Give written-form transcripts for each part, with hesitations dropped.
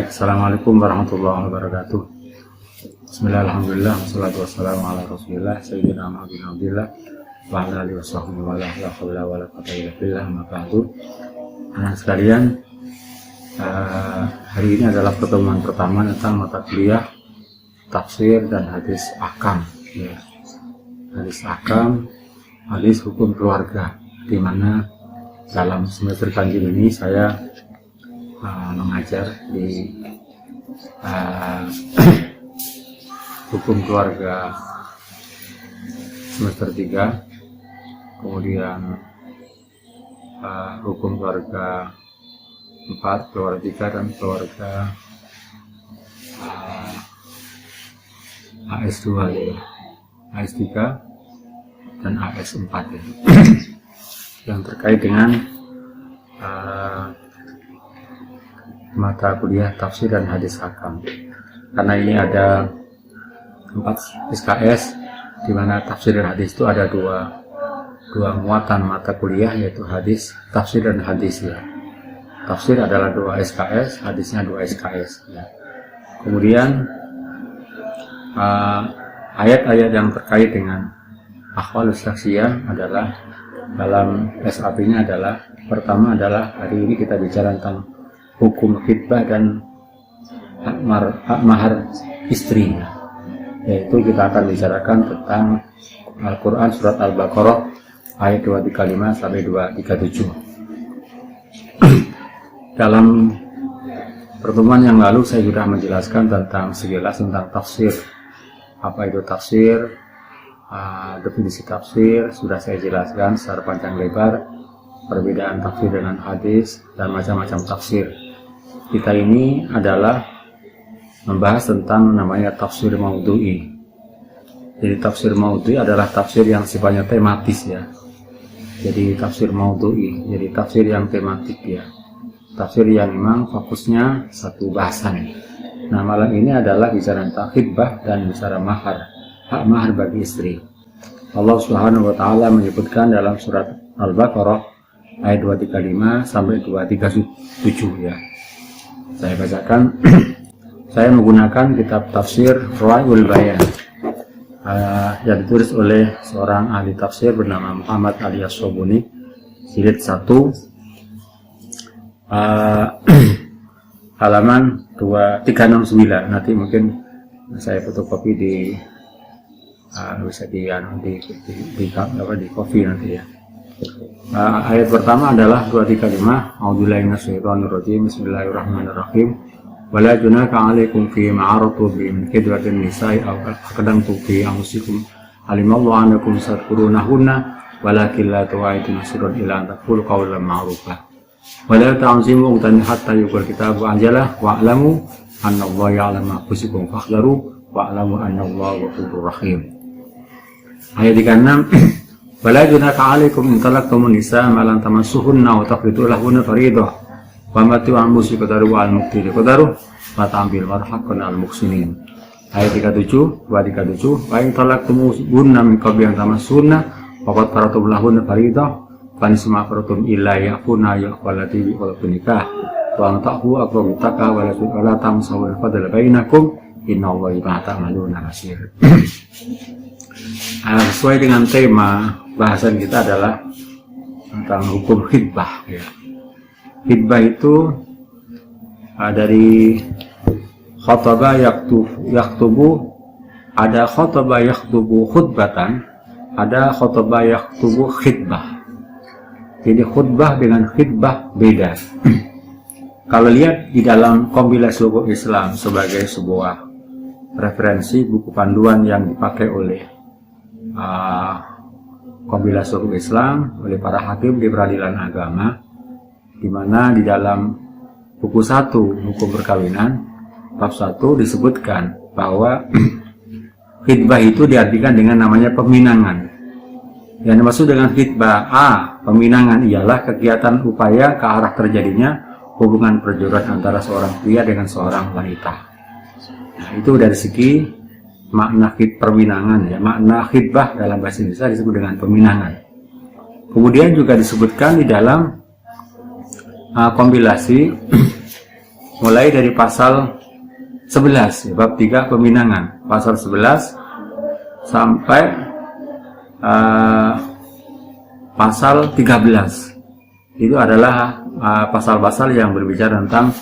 Baik, assalamualaikum warahmatullahi wabarakatuh. Bismillahirrahmanirrahim. Wassalatu wassalamu ala Rasulillah Sayyidina Muhammad bin Abdillah wa ala alihi washabbihi wa la haula wa la quwwata illa billah. Ma ba'du. Anak sekalian, hari ini adalah pertemuan pertama tentang mata kuliah tafsir dan hadis ahkam. Ya. Hadis ahkam, hadis hukum keluarga, di mana dalam semester ganjil ini saya mengajar di hukum keluarga semester 3, kemudian hukum keluarga 4, keluarga 3, dan keluarga AS2 ya. AS3 dan AS4 ya. Yang terkait dengan mata kuliah tafsir dan hadis ahkam. Karena ini ada 4 SKS, di mana tafsir dan hadis itu ada dua muatan mata kuliah, yaitu hadis, tafsir dan hadis ya. Tafsir adalah 2 SKS, hadisnya 2 SKS ya. Kemudian ayat-ayat yang terkait dengan akhwalus syakhsiyah adalah dalam SAP-nya adalah, pertama adalah hari ini kita bicara tentang hukum khitbah dan hak mahar istri, yaitu kita akan bicarakan tentang Al-Quran surat Al-Baqarah ayat 235 sampai 237. Dalam pertemuan yang lalu saya sudah menjelaskan tentang sekilas tentang tafsir, apa itu tafsir, definisi tafsir sudah saya jelaskan secara panjang lebar, perbedaan tafsir dengan hadis dan macam-macam tafsir. Kita ini adalah membahas tentang namanya tafsir maudhu'i. Jadi tafsir maudhu'i adalah tafsir yang sifatnya tematis ya. Jadi tafsir maudhu'i, jadi tafsir yang tematik ya. Tafsir yang memang fokusnya satu bahasan. Nah, malam ini adalah bicara tentang khitbah dan bicara mahar, hak mahar bagi istri. Allah Subhanahu wa taala menyebutkan dalam surat Al-Baqarah ayat 235 sampai 237 ya. Saya bacakan. Saya menggunakan kitab tafsir Ruwaiyul Bayan yang ditulis oleh seorang ahli tafsir bernama Muhammad Al-Yasobuni, jilid 1, halaman 369. Nanti mungkin saya fotokopi bisa di copy nanti ya. Ayat pertama adalah 235. A'udzubillahi minasyaitonirrajim. Bismillahirrahmanirrahim. Wala junaka 'alaikum fi ma'aratu bi khidwatin nisa'i aw aqdamtu fi anfusikum alimallahu annakum satkurunahunna walakin la tu'aituna sirran ila an taqulu qawlan ma'rufa wala ta'zimu tan hatta yuqal kitabu ajalah wa'lamu annallaha ya'lamu ma anfusikum fahdharu wa'lamu annallaha ghafurur rahim. Ayat 36. Wala junaka 'alaikum in talaqtumun nisaa ma lam tamassuhunna wa taqridu lahunna fariidah wa matu ambusi qadaru wal muqtiri qadaru wa ta'ambil marhaqqan al muqsinin. Ayat 37, wa in talaqtumuhunna min qabli an tamassuhunna wa qad faratum lahunna fariidah fa nisma faratum illa ya'funa ya'falati bi qalbin nikah wa antaqu aqrabu taqwa wa la tamsahu fadla bainakum innallaha bima ta'maluna basir. Sesuai dengan tema bahasan kita adalah tentang hukum khitbah ya. Khitbah itu dari khotbah yaktubu, ada khotbah yaktubu khutbatan, ada khotbah yaktubu khitbah. Jadi khutbah dengan khitbah beda. Kalau lihat di dalam kompilasi hukum Islam sebagai sebuah referensi buku panduan yang dipakai oleh kompilasi hukum Islam oleh para hakim di peradilan agama, di mana di dalam buku 1 hukum perkawinan bab 1 disebutkan bahwa khitbah itu diartikan dengan namanya peminangan. Yang dimaksud dengan khitbah peminangan ialah kegiatan upaya ke arah terjadinya hubungan perjodohan antara seorang pria dengan seorang wanita. Nah, itu dari segi makna perminangan ya, makna khitbah dalam bahasa Indonesia disebut dengan peminangan. Kemudian juga disebutkan di dalam kompilasi mulai dari pasal 11 ya, bab 3 peminangan, pasal 11 sampai pasal 13. Itu adalah pasal-pasal yang berbicara tentang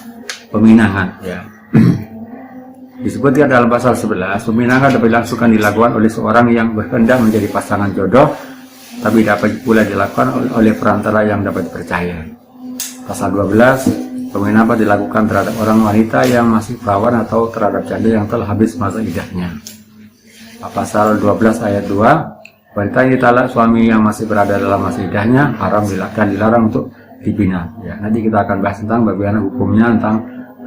peminangan ya. Disebutkan dalam pasal 11, peminangan dapat dilakukan oleh seorang yang berkehendak menjadi pasangan jodoh, tapi dapat pula dilakukan oleh perantara yang dapat dipercaya. Pasal 12, peminangan dilakukan terhadap orang wanita yang masih perawan atau terhadap janda yang telah habis masa iddahnya. Pasal 12 ayat 2, wanita yang ditalak suami yang masih berada dalam masa iddahnya haram dilarang untuk dibina. Ya, nanti kita akan bahas tentang bagaimana hukumnya tentang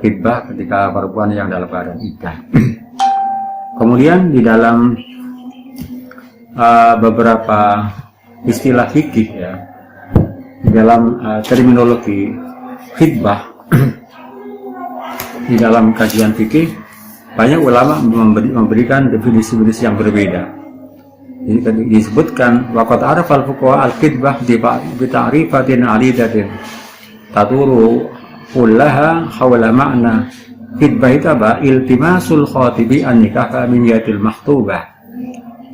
khitbah ketika perempuan yang dalam keadaan iddah. Kemudian di dalam beberapa istilah fikih ya, di dalam terminologi khitbah di dalam kajian fikih banyak ulama memberikan definisi-definisi yang berbeda. Jadi disebutkan waqad arafal fuqaha al-khitbah bi ta'rifatin 'alidatin taturu kullaha hawla ma'na khitbah itu apa? Iltimasul khatibi an-nikah min yatil maktubah.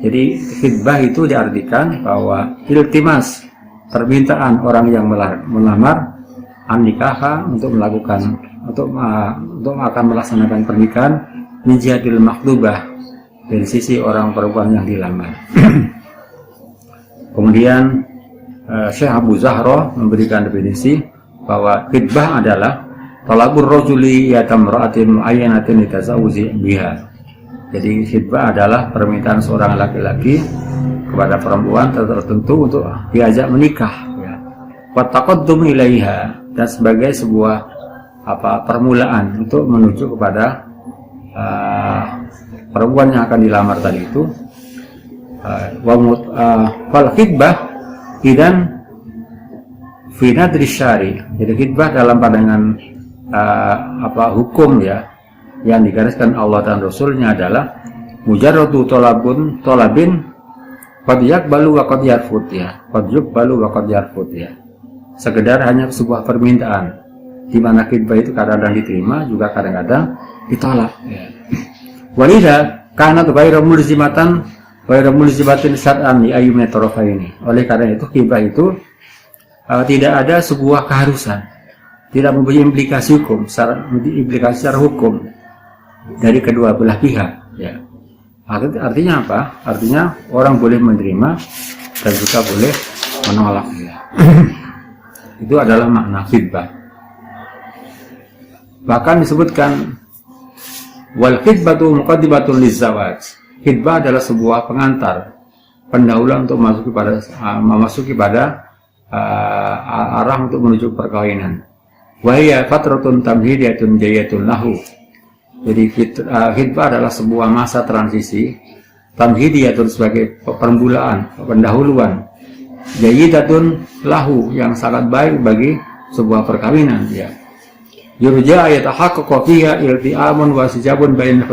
Jadi khitbah itu diartikan bahwa iltimas, permintaan orang yang melamar an-nikah untuk melakukan untuk akan melaksanakan pernikahan min yatil maktubah, dari sisi orang perempuan yang dilamar. Kemudian Syekh Abu Zahra memberikan definisi bahwa khitbah adalah talabur rajuli yatamra'atin muayyanatin litazawuzi biha. Jadi khitbah adalah permintaan seorang laki-laki kepada perempuan tertentu untuk diajak menikah ya. Wa taqaddum ilaiha, dan sebagai sebuah permulaan untuk menuju kepada perempuan yang akan dilamar tadi itu. Wal khitbah idan fi nadri syari. Jadi khitbah dalam pandangan hukum ya, yang digariskan Allah dan Rasulnya adalah mujarradu tolabin qad yaqbalu wa qad yarfud ya, qad yuqbalu wa qad yarfud ya. Sekedar hanya sebuah permintaan, di mana khitbah itu kadang-kadang diterima juga kadang-kadang ditolak ya. Walidha karena ghairu mulzimatin syar'an li ayyumin tarafaini. Oleh karena itu khitbah itu tidak ada sebuah keharusan, tidak mempunyai implikasi hukum, secara hukum dari kedua belah pihak ya. Artinya apa? Artinya orang boleh menerima dan juga boleh menolak ya. Itu adalah makna khitbah. Bahkan disebutkan wal khitbatu muqaddimatun lizawaj. Khitbah adalah sebuah pengantar, pendahuluan untuk memasuki pada arah untuk menuju perkawinan. Wa hiya fatratun tamhidiyatun jayatun lahu. Jadi khitbah adalah sebuah masa transisi, tamhidiyatun sebagai permulaan, pendahuluan, jayidatun lahu yang sangat baik bagi sebuah perkawinan ya. Yurja yatahaqqaqu fiha ilti'amun wa sijabun bain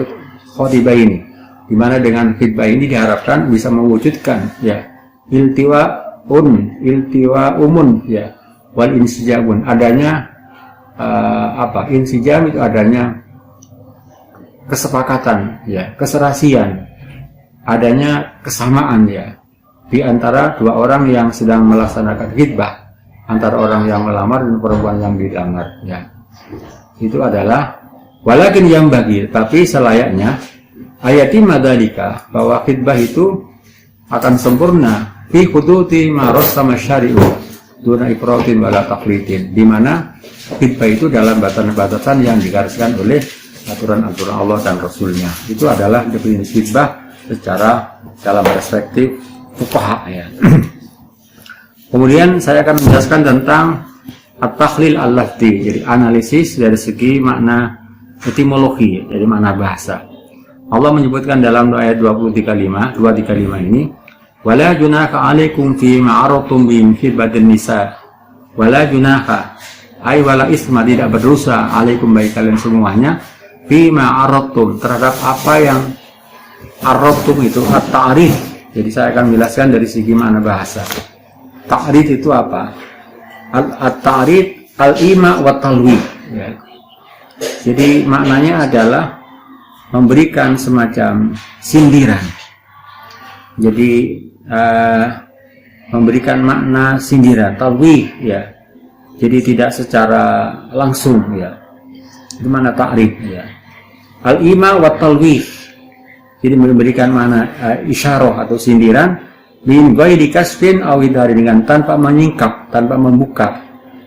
khatibaini, di mana dengan khitbah ini diharapkan bisa mewujudkan ya iltiwa'umun ya, wal insijabun, adanya insijam itu adanya kesepakatan ya, keserasian, adanya kesamaan ya di antara dua orang yang sedang melaksanakan khitbah, antara orang yang melamar dan perempuan yang dilamar ya. Itu adalah walakin yang bagi, tapi selayaknya ayati madalika, bahwa khitbah itu akan sempurna fi khututi maros sama syari'u duna ifratin wala taqlidin, di mana khitbah itu dalam batasan-batasan yang digariskan oleh aturan-aturan Allah dan Rasulnya. Itu adalah definisi khitbah secara dalam perspektif fuqaha ya. Kemudian saya akan menjelaskan tentang at-takhlil al-lafzi, jadi analisis dari segi makna etimologi, jadi makna bahasa. Allah menyebutkan dalam ayat 235 ini, wala junaka 'alaikum fi ma'aratum bi khitbatin nisa. Wala junaka, ay wala isma, tidak berdosa, 'alaikum bagi kalian semuanya, fi ma'aratum, terhadap apa yang aratum itu at-ta'rif. Jadi saya akan menjelaskan dari segi makna bahasa. Ta'rif itu apa? At-ta'rif al-ima wa talwi ya. Jadi maknanya adalah memberikan semacam sindiran. Jadi memberikan makna sindiran, talwih ya. Jadi tidak secara langsung ya. Itu mana ta'rif ya. Al-ima wa talwih. Jadi memberikan makna isyarah atau sindiran min ghairi kasfin aw idhari, dengan tanpa menyingkap, tanpa membuka,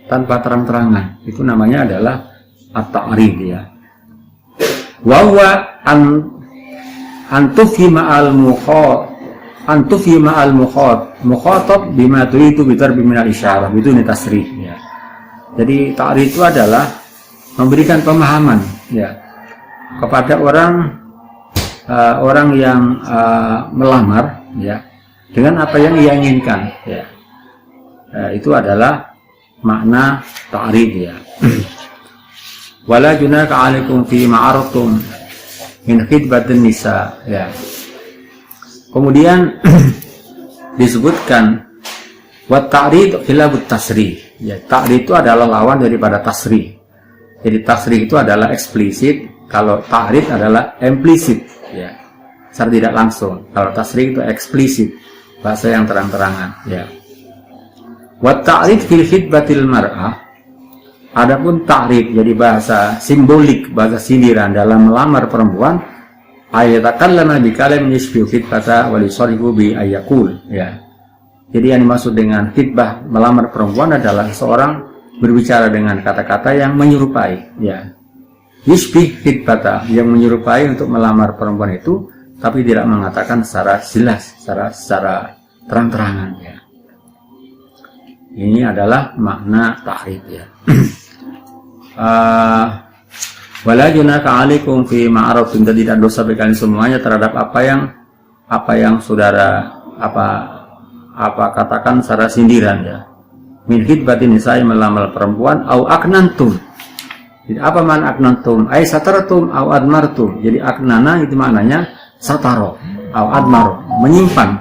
tanpa terang-terangan. Itu namanya adalah at-ta'rif ya. Wa huwa antufhima al-mukhatab bima turidu bidarbi min al-isyarah biduni tasrih ya. Jadi ta'rif itu adalah memberikan pemahaman ya kepada orang yang melamar ya dengan apa yang ia inginkan ya. Itu adalah makna ta'rif ya. Wala junaka 'alaikum fi ma'aratum min khidbatin nisa ya. Kemudian disebutkan wa ta'rid khilafut tasrih ya. Ta'rid itu adalah lawan daripada tasrih. Jadi tasrih itu adalah eksplisit, kalau ta'rid adalah implisit ya, secara tidak langsung. Kalau tasrih itu eksplisit, bahasa yang terang-terangan ya. Wa ta'rid fil khidbatil mar'ah, adapun ta'rid jadi bahasa simbolik, bahasa sindiran dalam melamar perempuan, ayatakallama bi kalamin yashbihu khidbata wa yusarifu bi ayyakul ya. Jadi yang dimaksud dengan khidbah melamar perempuan adalah seorang berbicara dengan kata-kata yang menyerupai ya. Yashbih khidbata, yang menyerupai untuk melamar perempuan itu, tapi tidak mengatakan secara jelas, secara terang-terangan ya. Ini adalah makna ta'rif ya. Wala junaka 'alaikum fi ma'arafin, tidak dosa bagi kalian semuanya terhadap apa yang saudara katakan secara sindiran ya. Min khidbatin nisa'i, melamar perempuan, au aknantum. Jadi apa makna aknantum? Ai sataratum au admartum. Jadi aknana itu maknanya sataro au admaro, menyimpan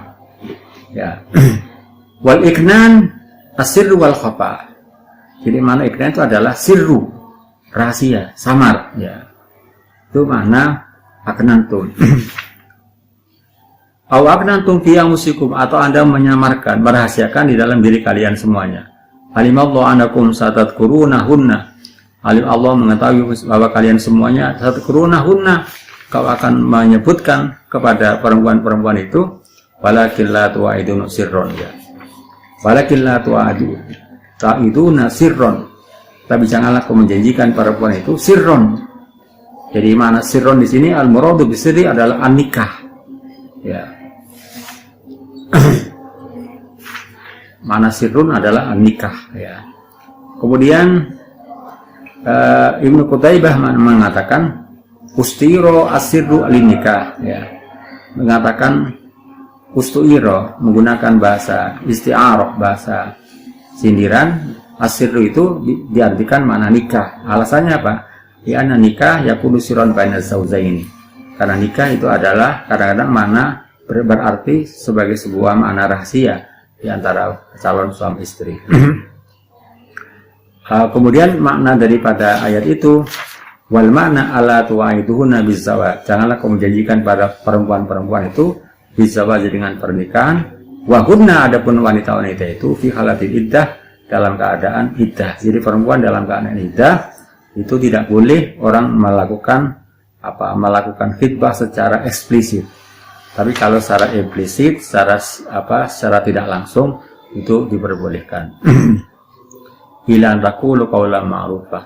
ya. Wal iknan asirru wal khafa. Jadi makna iknan itu adalah sirru, rahasia, samar ya. Itu makna aknantum. Au aknantum fi anfusikum, atau Anda menyamarkan, merahasiakan di dalam diri kalian semuanya. Alimallahu annakum satadkurunahunna. Alim Allah mengetahui bahwa kalian semuanya satadkurunahunna, kau akan menyebutkan kepada perempuan-perempuan itu, walakin la tu'iduna sirron ya. Walakin la tu'iduna sirron. Tapi janganlah kau menjanjikan perempuan itu sirron. Jadi mana sirron di sini, al-muradu bisirri adalah an-nikah ya. Mana sirrun adalah nikah ya. Kemudian Ibnu Qutaibah mengatakan ustiro asirru alinikah ya, mengatakan ustuiro menggunakan bahasa isti'arah, bahasa sindiran. Asirru itu diartikan makna nikah. Alasannya apa? Ya, nikah yakunu sirron baina zaujaini. Karena nikah itu adalah kadang-kadang makna berarti sebagai sebuah makna rahasia di antara calon suami istri. Kemudian makna daripada ayat itu, wal makna ala tu'aiduhunna bizawaj, janganlah kamu menjanjikan pada perempuan-perempuan itu bizawaj dengan pernikahan. Wa hunna, adapun wanita-wanita itu fi halatil iddah, dalam keadaan iddah. Jadi perempuan dalam keadaan iddah itu tidak boleh orang melakukan khidbah secara eksplisit. Tapi kalau secara implisit, secara tidak langsung, itu diperbolehkan. Ilan taqulu qawlan ma'rufah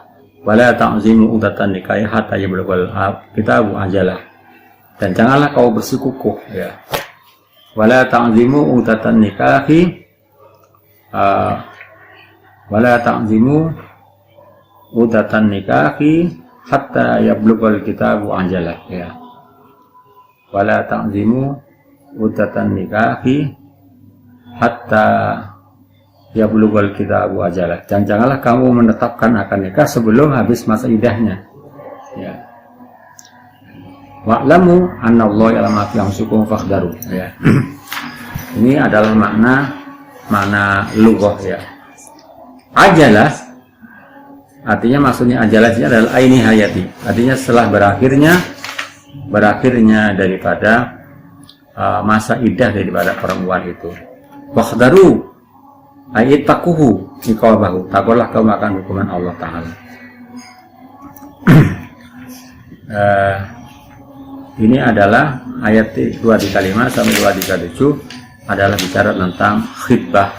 wa la ta'zimu udatan nikahi hatta yablughal kitabu ajalah. Dan janganlah kau bersikukuh ya. Wa la ta'zimu udatan nikahi wa la ta'zimu udatan nikahi hatta yablughal kitabu ajalah ya. Wala ta'zimu uddatan nikahi hatta yablughal kitabu ajalah. Dan janganlah kamu menetapkan akan nikah sebelum habis masa iddahnya ya. Wa'lamu annallaha ya'lamu ma fi anfusikum fakhdaru ya. Ini adalah makna lughah ya. Ajalah Artinya maksudnya ajalahnya adalah aini hayati. Artinya setelah berakhirnya daripada masa iddah daripada perempuan itu. Wahdaru ayat takuhu iqabahu. Takutlah kamu akan hukuman Allah Ta'ala. Ini adalah ayat 235 sampai 237 adalah bicara tentang khitbah,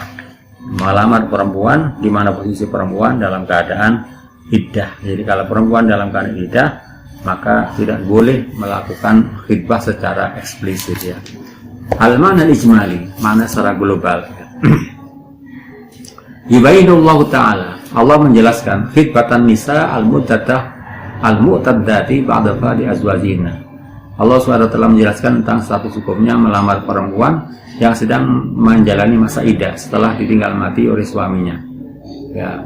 melamar perempuan di mana posisi perempuan dalam keadaan iddah. Jadi kalau perempuan dalam keadaan iddah, maka tidak boleh melakukan khitbah secara eksplisit ya. Al-ma'na ijmali, makna secara global. Yubayyinullahu ta'ala, Allah menjelaskan khitbatan nisa al-mu'taddati ba'da fadi azwajina. Allah SWT telah menjelaskan tentang status hukumnya melamar perempuan yang sedang menjalani masa iddah setelah ditinggal mati oleh suaminya. Ya.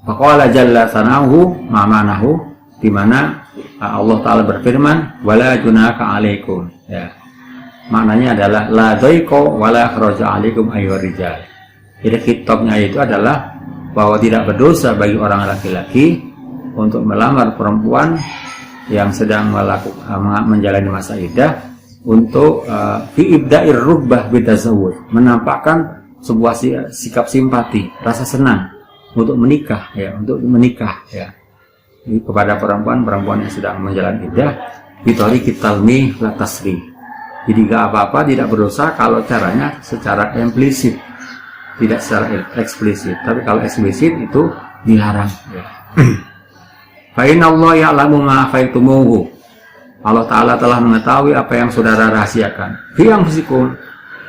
Faqala jalla sanahu ma'manahu, di mana Allah Ta'ala berfirman wala junaka alaikum ya. Maknanya adalah la dhaiqa wala kharaja alaikum ayyuhar rijal. Jadi kitabnya itu adalah bahwa tidak berdosa bagi orang laki-laki untuk melamar perempuan yang sedang menjalani masa iddah untuk fi ibda'ir rubbah bitazawwuj, menampakkan sebuah sikap simpati, rasa senang untuk menikah ya, kepada perempuan yang sedang menjalani iddah bitori kitalmi la tasri. Jadi gak apa-apa, tidak berdosa kalau caranya secara implisit, tidak secara eksplisit. Tapi kalau eksplisit itu dilarang ya. Fa inna Allah ya'lamu ma akhfaitumuhu. Allah Ta'ala telah mengetahui apa yang saudara rahasiakan. Fi anfusikum,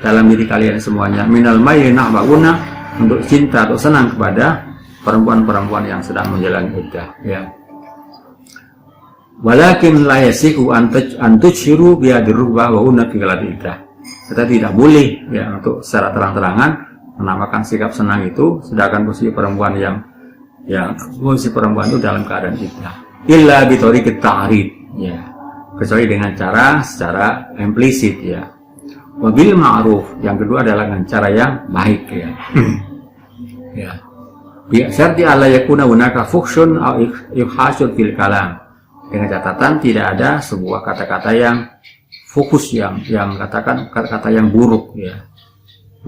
dalam diri kalian semuanya, minal mayli nahba'una, untuk cinta atau senang kepada perempuan-perempuan yang sedang menjalani iddah ya. Walakin la yasihu an tushhiru bi adirruba wa unna fi iddah. Kita tidak boleh ya untuk secara terang-terangan menamakan sikap senang itu sedangkan posisi perempuan posisi perempuan itu dalam keadaan iddah. Illa bi tariqit ta'rid ya. Kecuali dengan cara secara implisit ya. Wabil ma'ruf, yang kedua adalah dengan cara yang baik ya. Ya. Bi syarti alla yakuna hunaka fuhsyun aw ifhasyun fil kalam. Dengan catatan tidak ada sebuah kata-kata yang fokus yang katakan kata-kata yang buruk ya.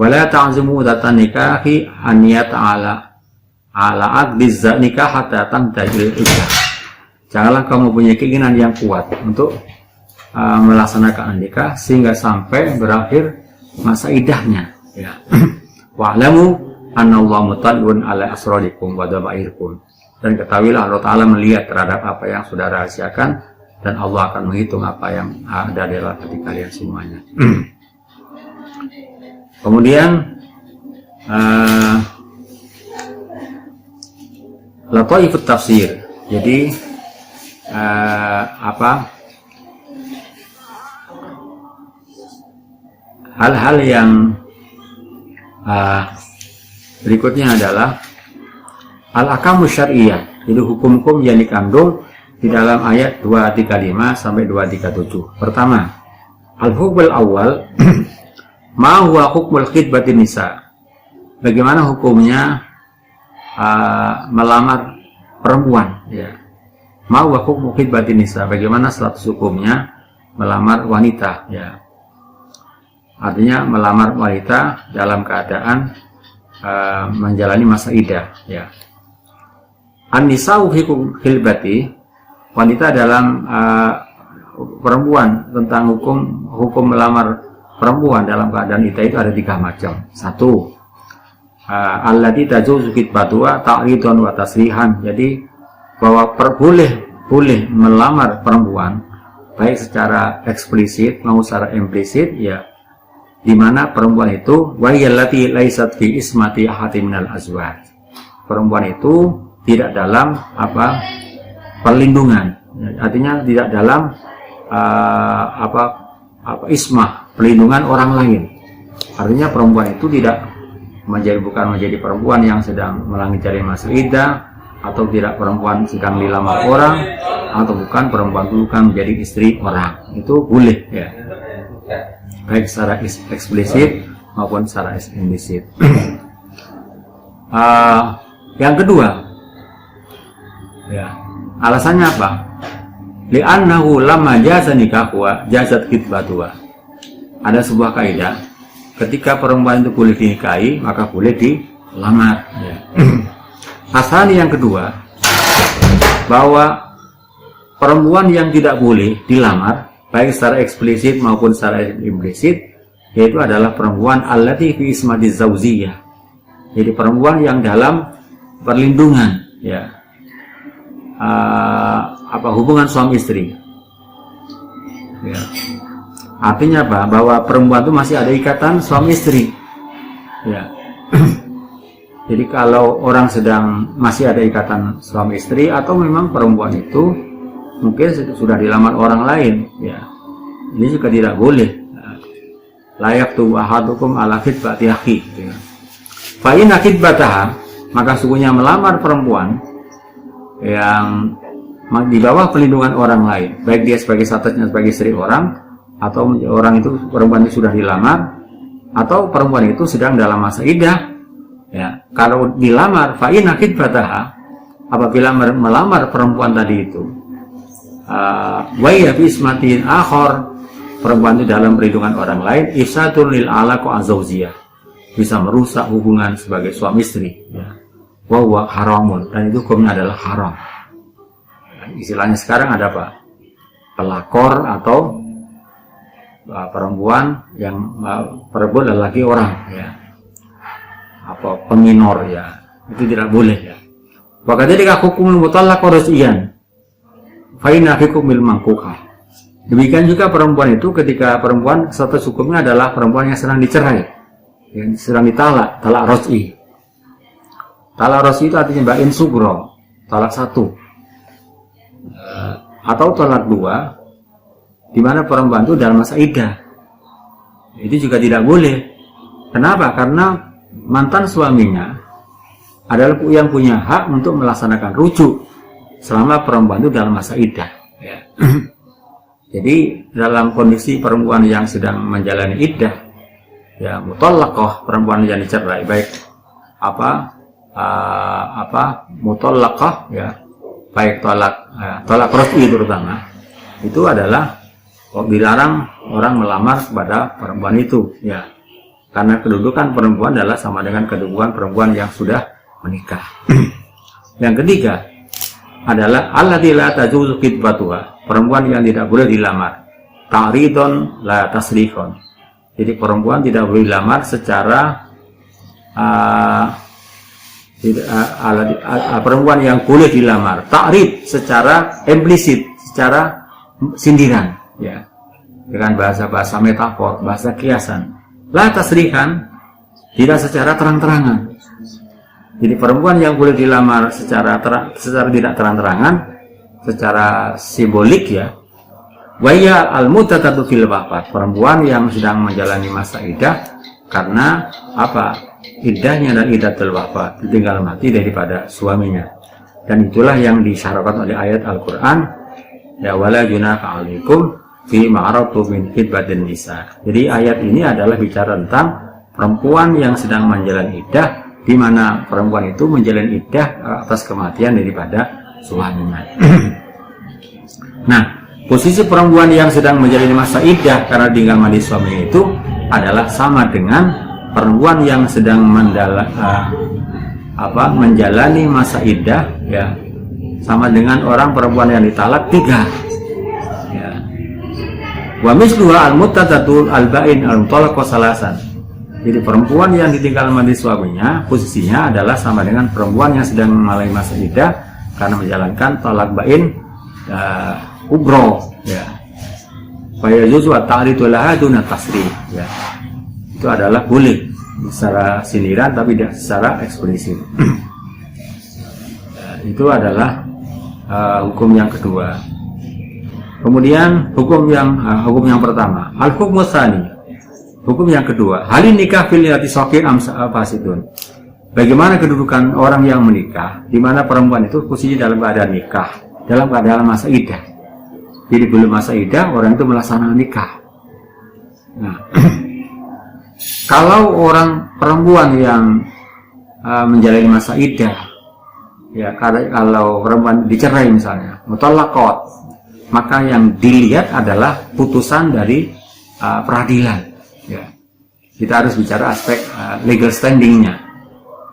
Wala ta'zimu dzatan nikahi an yata'ala ala aqdiz nikah hatta tantahil iddah. Janganlah kamu punya keinginan yang kuat untuk melaksanakan nikah sehingga sampai berakhir masa iddahnya ya. Wa'lamu annallaha mutali'un ala asrarikum wa dabairikum. Dan ketahuilah Allah Ta'ala melihat terhadap apa yang sudah rahasiakan dan Allah akan menghitung apa yang ada di dalam hati kalian semuanya. Kemudian lataifut tafsir. Jadi hal-hal yang berikutnya adalah al-ahkamu syar'iyyah. Jadi hukum-hukum yang dikandung di dalam ayat 235 sampai 237. Pertama, al-hukmul awal ma huwa hukmul khitbatin nisa. Bagaimana hukumnya melamar perempuan ya. Ma huwa hukmul khitbatin nisa. Bagaimana status hukumnya melamar wanita ya. Artinya melamar wanita dalam keadaan menjalani masa iddah ya. An-nisa'u fi khilbati, wanita dalam perempuan, tentang hukum melamar perempuan dalam keadaan iddah itu ada 3 macam. 1, allati tajuzu khitbatuha ta'ridun wa tasrihan. Jadi bahwa boleh melamar perempuan baik secara eksplisit maupun secara implisit ya, di mana perempuan itu wa yallati laisat fi ismati ahadin minal azwaj. Perempuan itu tidak dalam perlindungan, artinya tidak dalam ismah, perlindungan orang lain. Artinya perempuan itu bukan menjadi perempuan yang sedang menjalani masa iddah, atau tidak perempuan sedang dilamar orang, atau bukan perempuan itu bukan menjadi istri orang. Itu boleh ya, baik secara eksplisit maupun secara implisit. Yang kedua, ya, alasannya apa? Li'annahu lamma jaza nikahuha jazat khitbatuha. Ada sebuah kaidah, ketika perempuan itu boleh dinikahi, maka boleh dilamar. Ya. Asal yang kedua, bahwa perempuan yang tidak boleh dilamar, baik secara eksplisit maupun secara implisit, yaitu adalah perempuan allati fi ismati zauziyah. Jadi perempuan yang dalam perlindungan, ya, hubungan suami istri. Ya. Artinya apa? Bahwa perempuan itu masih ada ikatan suami istri. Ya. Jadi kalau orang sedang masih ada ikatan suami istri, atau memang perempuan itu mungkin sudah dilamar orang lain, ya, ini juga tidak boleh. Layak tu ahadukum ala khitbati akhi. Fa in khitbataha, maka sungguhnya melamar perempuan yang di bawah perlindungan orang lain, baik dia sebagai statusnya sebagai istri orang, atau orang itu perempuan itu sudah dilamar, atau perempuan itu sedang dalam masa iddah. Ya, kalau dilamar, fa in khitbataha, apabila melamar perempuan tadi itu, wa ya fi ismatin akhar, perempuan itu dalam perlindungan orang lain, ifsadun lil alaqah azawjiyah, bisa merusak hubungan sebagai suami istri, ya. Wa huwa haramun, dan itu hukumnya adalah haram. Istilahnya sekarang ada apa? Pelakor atau perempuan yang perempuan lelaki orang, ya, apa peminor, ya, itu tidak boleh, ya. Wa kadzalika hukumul mutallaq rasiyan fa inna hukumil mankuhah. Demikian juga perempuan itu, ketika perempuan status hukumnya adalah perempuan yang sedang dicerai, yang sedang ditalak, talak ros'i. Talak ros'i itu artinya ba'in sugro, talak satu, atau talak dua, di mana perempuan itu dalam masa iddah. Itu juga tidak boleh. Kenapa? Karena mantan suaminya adalah yang punya hak untuk melaksanakan rujuk selama perempuan itu dalam masa iddah, ya. Jadi dalam kondisi perempuan yang sedang menjalani iddah, ya, mutallaqah, perempuan yang dicerai, baik mutallaqah, ya, baik tolak ros'i terutama, itu adalah dilarang orang melamar kepada perempuan itu, ya, karena kedudukan perempuan adalah sama dengan kedudukan perempuan yang sudah menikah. Yang ketiga adalah allati la tajuzu khitbatuha, perempuan yang tidak boleh dilamar, ta'ridun la tasrihun. Jadi perempuan tidak boleh dilamar secara perempuan yang boleh dilamar ta'rid secara implisit, secara sindiran, ya, dengan bahasa-bahasa metafor, bahasa kiasan. La tasrihan, tidak secara terang-terangan. Jadi perempuan yang boleh dilamar secara tidak terang-terangan, secara simbolik, ya. Waya al-mutatatu fil wafat, perempuan yang sedang menjalani masa iddah karena apa? Iddahnya dan iddatul wafat, ditinggal mati daripada suaminya. Dan itulah yang disyaratkan oleh ayat Al-Qur'an, ya wala junaha 'alaikum fi ma'aratu min khitbatin nisa. Jadi ayat ini adalah bicara tentang perempuan yang sedang menjalani iddah, di mana perempuan itu menjalani iddah atas kematian daripada suaminya. Nah, posisi perempuan yang sedang menjalani masa iddah karena tinggal mati suaminya itu adalah sama dengan perempuan yang sedang menjalani masa iddah, ya, sama dengan orang perempuan yang ditalak 3. Wa misluha al-muttatatul al-ba'in al-mutalaq salasan. Jadi perempuan yang ditinggal mati suaminya posisinya adalah sama dengan perempuan yang sedang mengalami masa iddah karena menjalankan talak ba'in kubro, ya. Fa yajuzu at-ta'ridu laha duna tasrih, ya. Itu adalah boleh secara sindiran tapi tidak secara eksplisit. Itu adalah hukum yang kedua. Kemudian hukum yang pertama, al-hukmu tsani, hukum yang kedua, halin nikah fil yatisaqin am fasidun. Bagaimana kedudukan orang yang menikah di mana perempuan itu posisinya dalam keadaan nikah, dalam keadaan masa iddah. Jadi belum masa iddah orang itu melaksanakan nikah. Nah, kalau orang perempuan yang menjalani masa iddah Ya, kalau perempuan dicerai misalnya, mutallaqat, maka yang dilihat adalah putusan dari peradilan. Ya. Kita harus bicara aspek legal standingnya.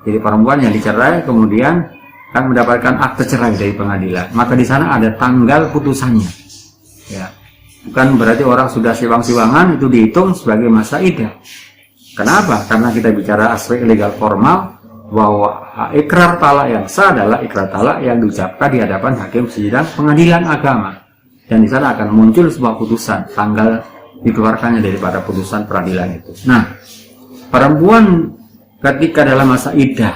Jadi perempuan yang dicerai kemudian kan mendapatkan akte cerai dari pengadilan, maka di sana ada tanggal putusannya. Ya. Bukan berarti orang sudah siwang-siwangan itu dihitung sebagai masa iddah. Kenapa? Karena kita bicara aspek legal formal, bahwa ikrar talak yang sah adalah ikrar talak yang diucapkan di hadapan hakim sidang pengadilan agama, dan di sana akan muncul sebuah putusan, tanggal dikeluarkannya daripada putusan peradilan itu. Nah, perempuan ketika dalam masa iddah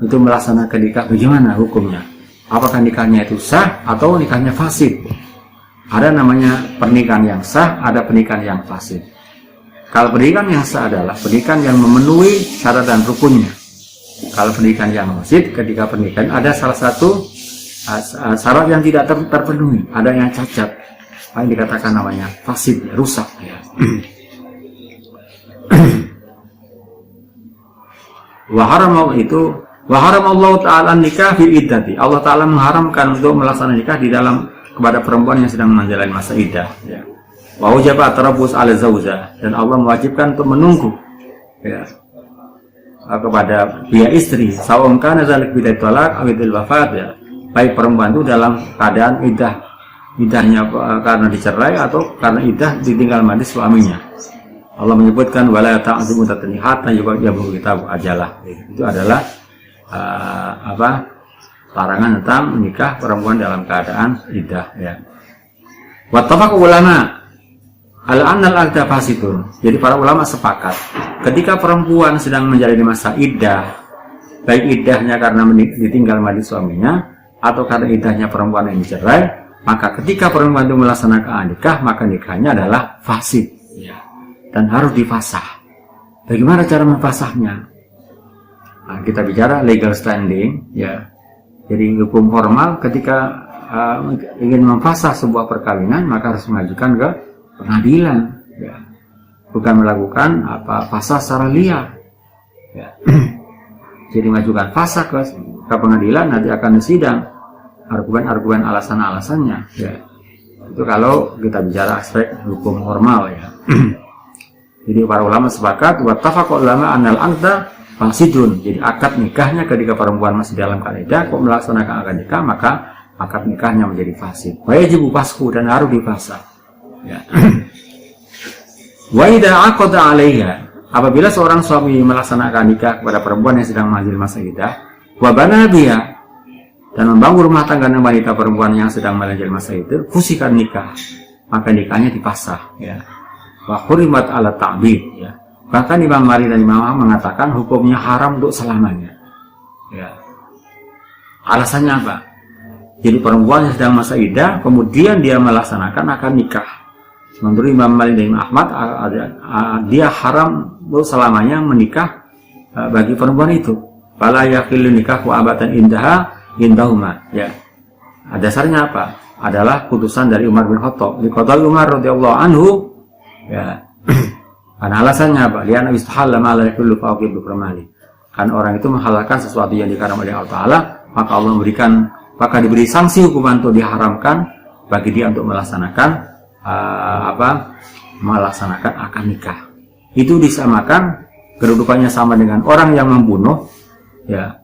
itu melaksanakan nikah, bagaimana hukumnya? Apakah nikahnya itu sah atau nikahnya fasid? Ada namanya pernikahan yang sah, ada pernikahan yang fasid. Kalau pernikahan yang sah adalah pernikahan yang memenuhi syarat dan rukunnya. Kalau pernikahan yang fasid, ketika pernikahan ada salah satu syarat yang tidak terpenuhi, ada yang cacat, apa yang dikatakan namanya fasid, rusak. Ya. Waharamallahu ta'ala nikah fil iddati. Allah Ta'ala mengharamkan untuk melaksanakan nikah di dalam kepada perempuan yang sedang menjalani masa iddah. Ya. Wa wajaba at-tarabbus 'ala zawja, dan Allah mewajibkan untuk menunggu ya, kepada pihak istri, sawang kana zalik bidat talak aw idil wafat, ya. Baik perempuan itu dalam keadaan iddahnya karena dicerai atau karena iddah ditinggal mati suaminya. Allah menyebutkan wala ta'zimu tatnihat ya bu kitab ajalah. Itu adalah larangan tentang menikah perempuan dalam keadaan iddah, ya. Wattafaq ulama al-annal aqda fasidun. Jadi para ulama sepakat ketika perempuan sedang menjalani masa iddah, baik iddahnya karena ditinggal mati suaminya atau karena iddahnya perempuan yang dicerai, maka ketika perempuan itu melaksanakan nikah, maka nikahnya adalah fasid, ya, dan harus difasah. Bagaimana cara memfasahnya? Nah, kita bicara legal standing, ya. Jadi hukum formal ketika ingin memfasah sebuah perkawinan, maka harus mengajukan ke pengadilan, ya. Bukan melakukan fasah secara liar, ya. Jadi mengajukan fasah ke pengadilan, nanti akan disidang argumen-argumen alasan-alasannya, ya. Itu kalau kita bicara aspek hukum formal, ya. Jadi para ulama sepakat wattafaq ulama anal aqda fasidun. Jadi akad nikahnya ketika perempuan masih dalam keadaan kok melaksanakan akad nikah, maka akad nikahnya menjadi fasid. Wajib fasku, dan harus difasah. Ya. Wa idza aqada 'alaiha, apabila seorang suami melaksanakan nikah kepada perempuan yang sedang menjalani masa iddah, wa bana biha, dan membangun rumah tangga dengan wanita perempuan yang sedang menjalani masa itu, fusikan nikah, maka nikahnya dipasah, ya. Wa hurimat 'ala ta'bid, ya. Bahkan Imam Malik dan Imam Ahmad mengatakan hukumnya haram untuk selamanya, ya. Alasannya apa? Jadi perempuan yang sedang masa iddah kemudian dia melaksanakan akad nikah, menurut Imam Malik dan Imam Ahmad dia haram untuk selamanya menikah bagi perempuan itu. Fala yaqilu nikahu abatan indahuma, ya. Dasarnya apa? Adalah putusan dari Umar bin Khattab. Liqadal Umar radhiyallahu anhu, ya. Karena alasannya apa? Dia nabi istahalla ma la yakullu faqib bermali. Kan orang itu menghalalkan sesuatu yang diharamkan oleh Allah Taala, maka diberi sanksi hukuman untuk diharamkan bagi dia untuk melaksanakan melaksanakan akad nikah. Itu disamakan, kedudukannya sama dengan orang yang membunuh, ya.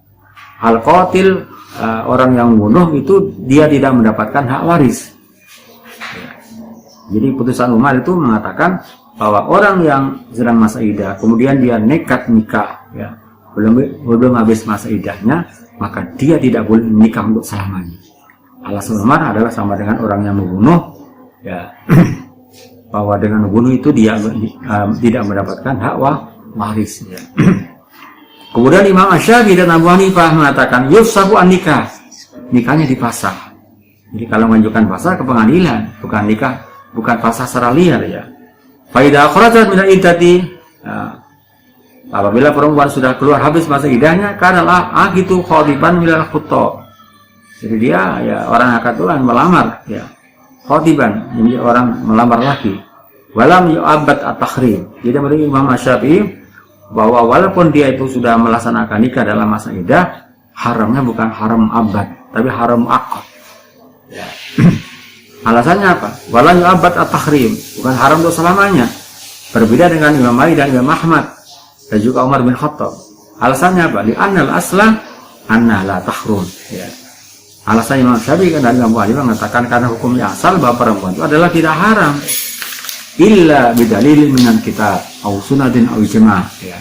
Al-qatil, orang yang membunuh itu dia tidak mendapatkan hak waris, ya. Jadi putusan Umar itu mengatakan bahwa orang yang sedang masa iddah kemudian dia nekat nikah, ya, belum habis masa iddahnya, maka dia tidak boleh menikah untuk selamanya. Alasan Umar adalah sama dengan orang yang membunuh, ya. Bahwa dengan membunuh itu dia tidak mendapatkan hak waris, ya. Kemudian Imam Asy-Syafi'i dan Abu Hanifah mengatakan yufsahu an-nikah, nikahnya dipasah. Jadi kalau mengajukan pasah ke pengadilan, bukan nikah, bukan pasah secara liar, ya. Fa idza kharajat min al-iddati, apabila perempuan sudah keluar habis masa iddahnya, kanalah agitu khatiban milal khutta. Jadi dia, ya, orang akad tuan melamar, ya. Khatiban, jadi orang melamar lagi. Walam yu'abbad at-tahrim. Jadi menurut Imam Asy-Syafi'i bahwa walaupun dia itu sudah melaksanakan nikah dalam masa iddah, haramnya bukan haram abad, tapi haram akad. Ya. Alasannya apa? Wala yu'abbad at-tahrim, bukan haram untuk selamanya. Berbeda dengan Imam Malik dan Imam Ahmad dan juga Umar bin Khattab. Alasannya apa? Li'annal asla anna la tahrum. Ya. Alasan Imam Syafi'i dan Imam Malik mengatakan karena hukumnya asal bahwa perempuan itu adalah tidak haram illa bidalil minan kitab au sunnatin au ijma'. Ya.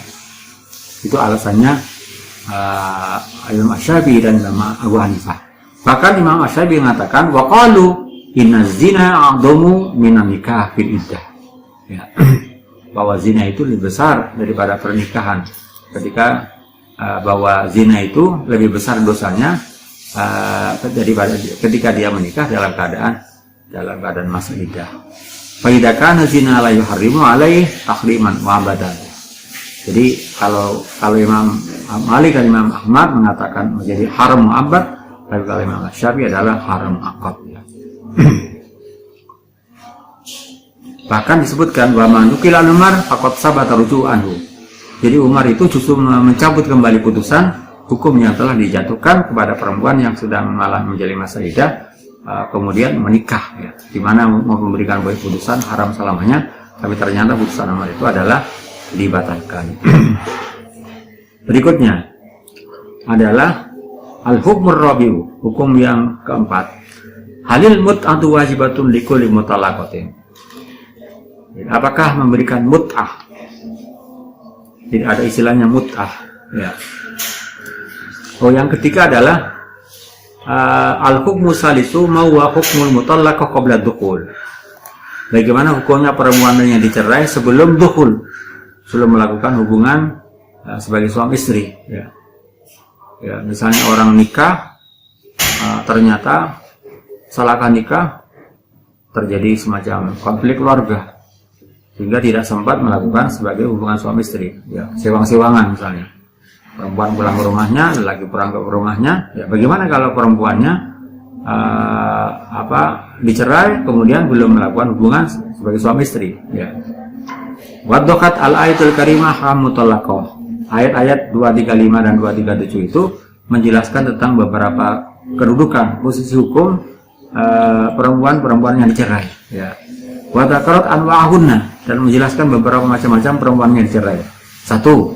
Itu alasannya Imam Syafi'i dan Imam Abu Hanifah. Bahkan Imam Syafi'i mengatakan wa qalu inna zina a'dhamu minan nikah fil iddah. Ya. Bahwa zina itu lebih besar daripada pernikahan. Bahwa zina itu lebih besar dosanya daripada ketika dia menikah dalam keadaan masa iddah. Fa idza kana zina la yuharrimu alaihi tahriman wa abadan. Jadi kalau Imam Malik dan Imam Ahmad mengatakan menjadi haram mu'abbad, tapi kalau Imam Syafi'i adalah haram akad. Ya. Bahkan disebutkan bahwa manukil al-Umar faqad sabata ruju'anhu. Jadi Umar itu justru mencabut kembali putusan hukum yang telah dijatuhkan kepada perempuan yang sudah menjalani masa iddah kemudian menikah, ya. Di mana mau memberikan putusan haram selamanya, tapi ternyata putusan Umar itu adalah dibatalkan. Berikutnya adalah al-hukmur rabi'u, hukum yang keempat. Halil mut'atu wajibatun likulli mutallaqatin. Apakah memberikan mut'ah? Jadi ada istilahnya mut'ah, ya. Yang ketiga adalah al-hukmu salisu ma huwa hukmul mutallaqah qabla dukhul. Bagaimana hukumnya perempuan yang dicerai sebelum dukhul, sebelum melakukan hubungan sebagai suami istri, ya. Ya, misalnya orang nikah ternyata salah nikah terjadi semacam konflik keluarga sehingga tidak sempat melakukan sebagai hubungan suami istri, ya, sewang-sewangan misalnya. Perempuan pulang ke rumahnya, lelaki pulang ke rumahnya, ya bagaimana kalau perempuannya dicerai kemudian belum melakukan hubungan sebagai suami istri, ya. Waddokat al-ayatul karimah mutallaqah. Ayat-ayat 235 dan 237 itu menjelaskan tentang beberapa kedudukan posisi hukum perempuan-perempuan yang dicerai, ya. Wa dzakarat anwa'ahunna, dan menjelaskan beberapa macam-macam perempuan yang dicerai. Satu,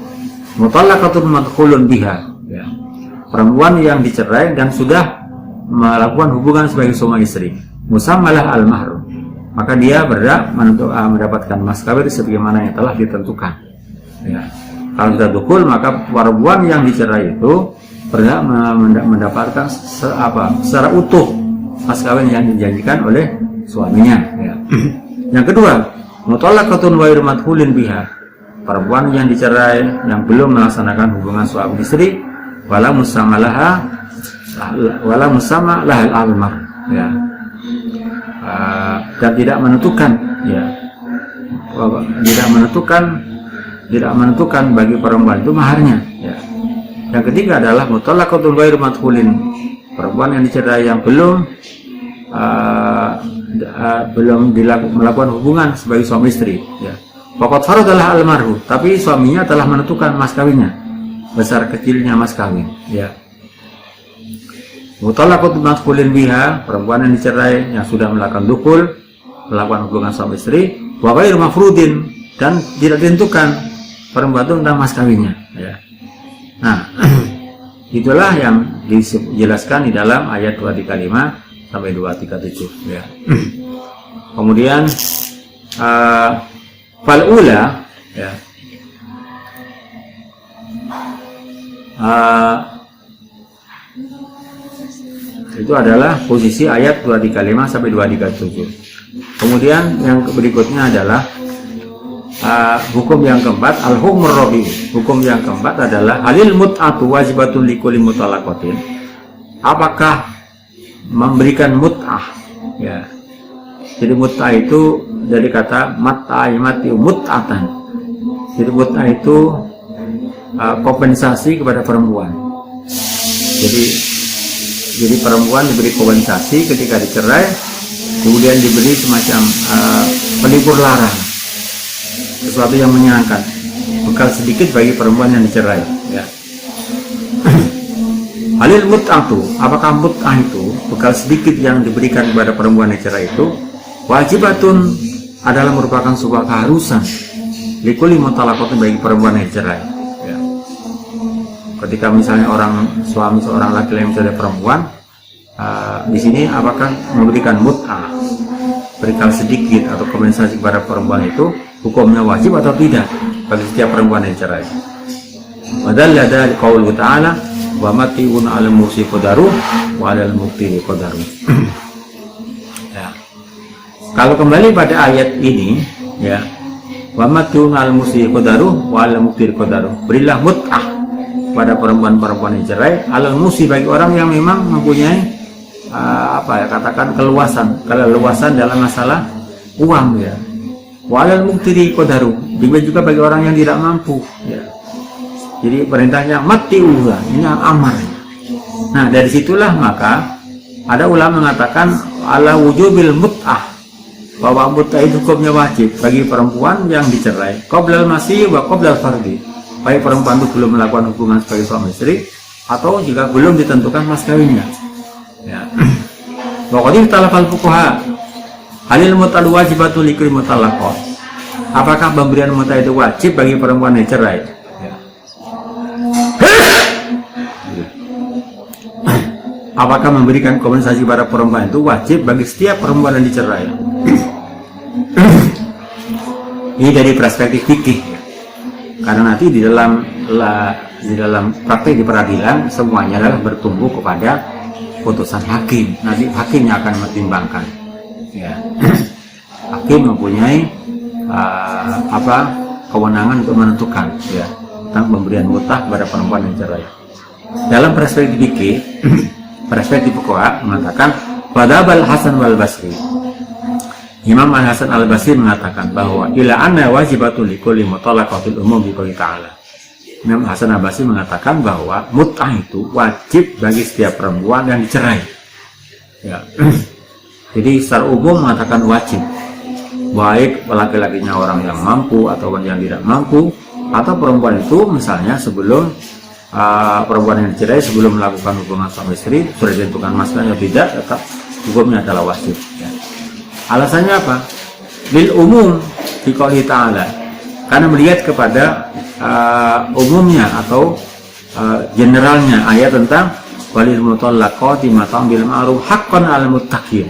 mutallaqatun madkhulun biha, ya. Perempuan yang dicerai dan sudah melakukan hubungan sebagai suami istri. Musammalah al-mahrum, maka dia berhak mendapatkan mas kawin sebagaimana yang telah ditentukan, ya. Kalau sudah dukhul, maka perempuan yang dicerai itu berhak mendapatkan secara utuh mas kawin yang dijanjikan oleh suaminya, ya. Yang kedua, mutallaqatun ghairu madkhulin biha, perempuan yang dicerai yang belum melaksanakan hubungan suami istri, wala musamma lahal almar, ya. Dan tidak menentukan, ya, tidak menentukan bagi perempuan itu maharnya, ya. Yang ketiga adalah mutallaqatun ghairu madkhulin, perempuan yang dicerai yang belum melakukan hubungan sebagai suami istri, ya. Faqad faradalah almarhu, tapi suaminya telah menentukan mas kawinnya, besar kecilnya mas kawin, ya. Mutallaqatun madkhulin biha, perempuan yang dicerai yang sudah melakukan dukhul, melakukan hubungan suami istri, wa ghairu mafrudin, dan tidak ditentukan perempuan itu tentang mas kawinnya, ya. Nah, itulah yang dijelaskan di dalam ayat 235 sampai 237, ya. Kemudian fal'ula, ya, itu adalah posisi ayat 235 sampai 237. Kemudian yang berikutnya adalah hukum yang keempat, al-hukmur rabi. Hukum yang keempat adalah halil mut'atu wajibatun likulli mutallaqatin. Apakah memberikan mut'ah, ya. Jadi mut'ah itu dari kata mat'aimati mut'atan. Jadi mut'ah itu kompensasi kepada perempuan. Jadi perempuan diberi kompensasi ketika dicerai, kemudian diberi semacam pelipur lara, sesuatu yang menyenangkan, bekal sedikit bagi perempuan yang dicerai, ya. Halil mut'atu, apakah mut'ah itu bekal sedikit yang diberikan kepada perempuan yang cerai itu wajibatun, adalah merupakan sebuah keharusan likuli mutalaqatin, bagi perempuan yang cerai ya. Ketika misalnya suami seorang laki-laki yang mencerai perempuan, di sini apakah memberikan mut'ah, berikal sedikit atau kompensasi kepada perempuan itu hukumnya wajib atau tidak bagi setiap perempuan yang cerai. Padahal ada qaul ta'ala wa mati'un 'alal musi qadaru wa 'alal muqtiri qadaru. Ya. Kalau kembali pada ayat ini ya, wa mati'un 'alal musi qadaru wa 'alal muqtiri qadaru, berilah mut'ah pada perempuan-perempuan yang cerai, 'alal musi, bagi orang yang memang mempunyai katakan keleluasan dalam masalah uang ya, wa 'alal muqtiri qadaru, juga bagi orang yang tidak mampu ya. Jadi perintahnya mati'uha, ini amar. Nah, dari situlah maka ada ulama mengatakan ala wujubil mut'ah, bahwa mut'ah itu hukumnya wajib bagi perempuan yang dicerai qoblal masih wa qoblal fardi, baik perempuan itu belum melakukan hubungan sebagai suami istri atau juga belum ditentukan mas kawinnya ya. Pokoknya talafal fuqaha halil mut'al wajibatu likul mutalaqah, apakah pemberian mut'ah itu wajib bagi perempuan yang cerai? Apakah memberikan kompensasi pada perempuan itu wajib bagi setiap perempuan yang dicerai? Ini dari perspektif fikih, karena nanti di dalam praktek di peradilan semuanya adalah bertumbuh kepada putusan hakim. Nanti hakimnya akan mempertimbangkan. Ya. Hakim mempunyai kewenangan untuk menentukan ya tentang pemberian mut'ah kepada perempuan yang cerai. Dalam perspektif fikih, perspektif fuqaha mengatakan Fadabal Hasan wal Basri, Imam Al Hasan Al Basri mengatakan bahwa ila anna wajibatul likulli mutalaqatil umum bi qouli ta'ala. Imam Hasan Al Basri mengatakan bahwa mut'ah itu wajib bagi setiap perempuan yang dicerai ya. Jadi secara umum mengatakan wajib, baik laki-lakinya orang yang mampu atau yang tidak mampu, atau perempuan itu misalnya sebelum perempuan yang dicerai sebelum melakukan hubungan suami istri sudah ditentukan mas kawinnya tidak, tetap hukumnya adalah wajib ya. Alasannya apa? Bil umum di qouli ta'ala, karena melihat kepada umumnya atau generalnya ayat tentang walil mutallaqati mata'un bil ma'ruf haqqan 'alal muttaqin.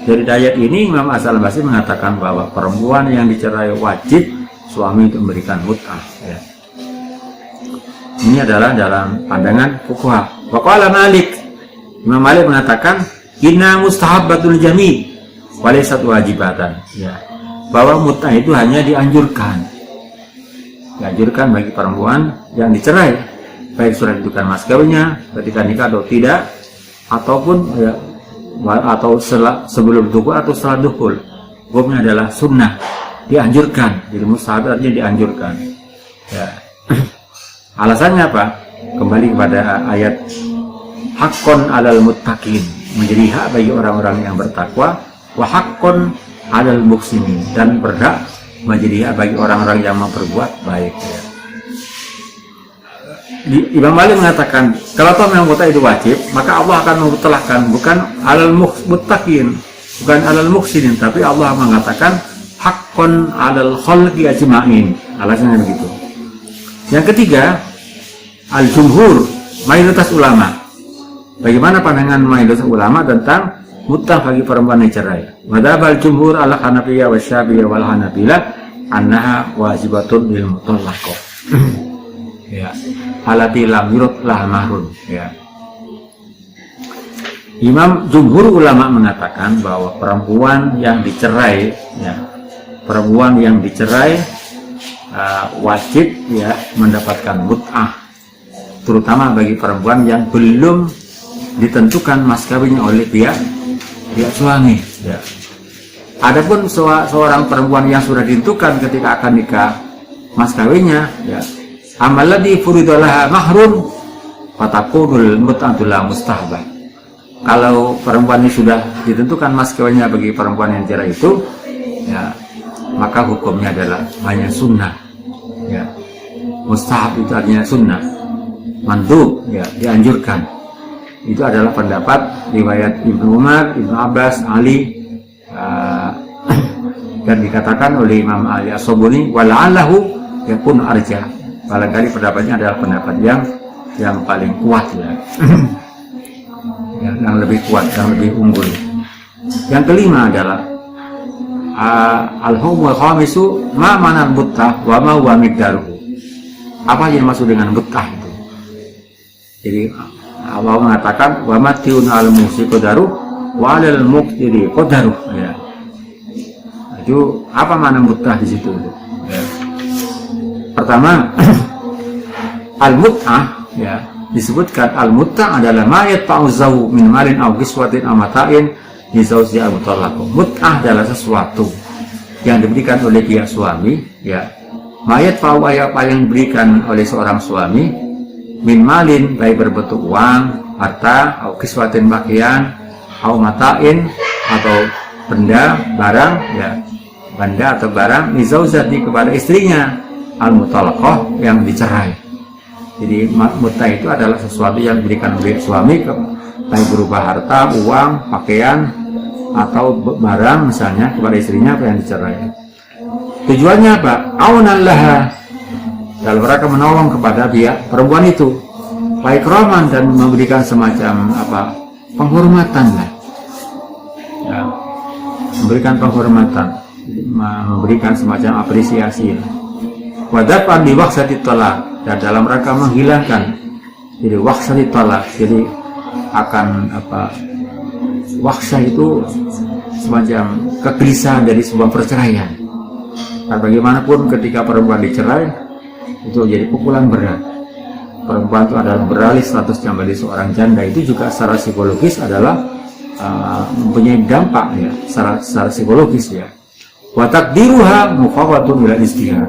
Dari ayat ini Imam Hasan Al Basri mengatakan bahwa perempuan yang dicerai wajib suami untuk memberikan mut'ah ya. Ini adalah dalam pandangan fuqaha. Wa qala Malik, Imam Malik mengatakan inna mustahabbatul jami' wa laysat wajibatan ya. Bahwa mut'ah itu hanya dianjurkan bagi perempuan yang dicerai, baik sudah ditentukan mas kawinnya ketika nikah atau tidak, ataupun ya, atau sebelum dukul atau setelah dukul, hukumnya adalah sunnah, dianjurkan. Jadi mustahab artinya dianjurkan ya. Alasannya apa? Kembali kepada ayat haqqon 'alal muttaqin, menjadi hak bagi orang-orang yang bertakwa, wa haqqon 'alal muhsinin, dan berhak menjadi hak bagi orang-orang yang memperbuat baik ya. Imam Malik mengatakan kalau toh memang mut'ah itu wajib, maka Allah akan memutlakkan bukan 'alal muttaqin, bukan 'alal muhsinin, tapi Allah mengatakan haqqon 'alal khalqi ajma'in. Alasannya begitu. Yang ketiga, al-jumhur, mayoritas ulama. Bagaimana pandangan mayoritas ulama tentang mut'ah bagi perempuan yang cerai? Madhabal jumhur ala Hanafiyah wa Syafi'iyah wal Hanabilah annaha wajibatun lil mutallaqah. Ya, alati lam yurad lah mahrun ya. Imam jumhur ulama mengatakan bahwa perempuan yang dicerai ya, wajib ya mendapatkan mut'ah, terutama bagi perempuan yang belum ditentukan mas kawinnya oleh pihak suami ya. Adapun seorang perempuan yang sudah ditentukan ketika akan nikah mas kawinnya ya, amalladzi furidalaha mahrun fatakunul mut'atul mustahabah. Kalau perempuan ini sudah ditentukan mas kawinnya bagi perempuan yang cerai itu ya, maka hukumnya adalah hanya sunnah ya. Mustahab itu artinya sunnah, mandub ya, dianjurkan. Itu adalah pendapat riwayat Ibnu Umar, Ibnu Abbas, Ali, dan dikatakan oleh Imam Ali As-Sobuni, wala'allahu yakun arja. Barangkali pendapatnya adalah pendapat yang paling kuat ya. Yang lebih kuat, yang lebih unggul. Yang kelima adalah al-hukmul khamisu ma mana buttah wa ma huwa miqdaruhu. Apa yang maksud dengan buttah itu? Jadi Allah mengatakan wa matiun al-musi qadaru wa alal muqtiri qadaru ya. Itu apa makna buttah di situ ya. Pertama al-mut'ah ya, disebutkan al-mut'ah adalah ma yata'uzahu min malin aw qiswatin aw mata'in li zawji al-mutallaq. Mut'ah adalah sesuatu yang diberikan oleh pihak suami ya. Mayat fa'u apa yang diberikan oleh seorang suami min malin, baik berbentuk uang, harta, aw qiswatin pakaian, aw mata'in atau benda, barang ya. Benda atau barang li zawjati kepada istrinya al-mutallaqah yang dicerai. Jadi mut'ah itu adalah sesuatu yang diberikan oleh suami baik berupa harta, uang, pakaian atau barang misalnya kepada istrinya yang dicerai. Tujuannya apa? Aunan laha, dalam rangka menolong kepada pihak perempuan itu, baik roman, dan memberikan semacam apa, penghormatan lah ya, memberikan penghormatan, memberikan semacam apresiasi lah. Wadapan di waksati tolak, dan dalam rangka menghilangkan jadi waksati tolak, jadi akan apa, waksa itu semacam kegelisahan dari sebuah perceraian. Nah, bagaimanapun ketika perempuan dicerai itu jadi pukulan berat. Perempuan itu adalah beralih statusnya menjadi seorang janda, itu juga secara psikologis adalah mempunyai dampak ya, secara psikologis ya. Wa taqdiruha mufawwatun ila istihad.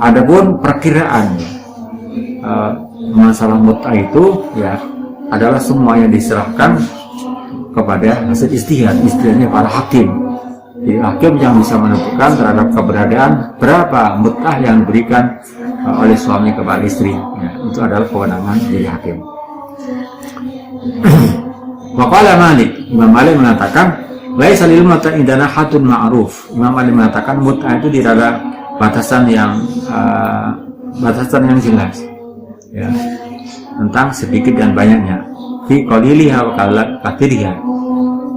Adapun perkiraan masalah mut'ah itu ya adalah semuanya diserahkan kepada hasil istihad, istilahnya para hakim. Jadi hakim yang bisa menentukan terhadap keberadaan berapa mut'ah yang diberikan oleh suami kepada istri ya, itu adalah kewenangan dari hakim. Waqala Malik, Imam Malik mengatakan laisa lil mut'ah indana hatun ma'ruf. Imam Malik mengatakan mut'ah itu tidak ada batasan yang jelas ya, tentang sedikit dan banyaknya, fi qaliliha wa kathiriha.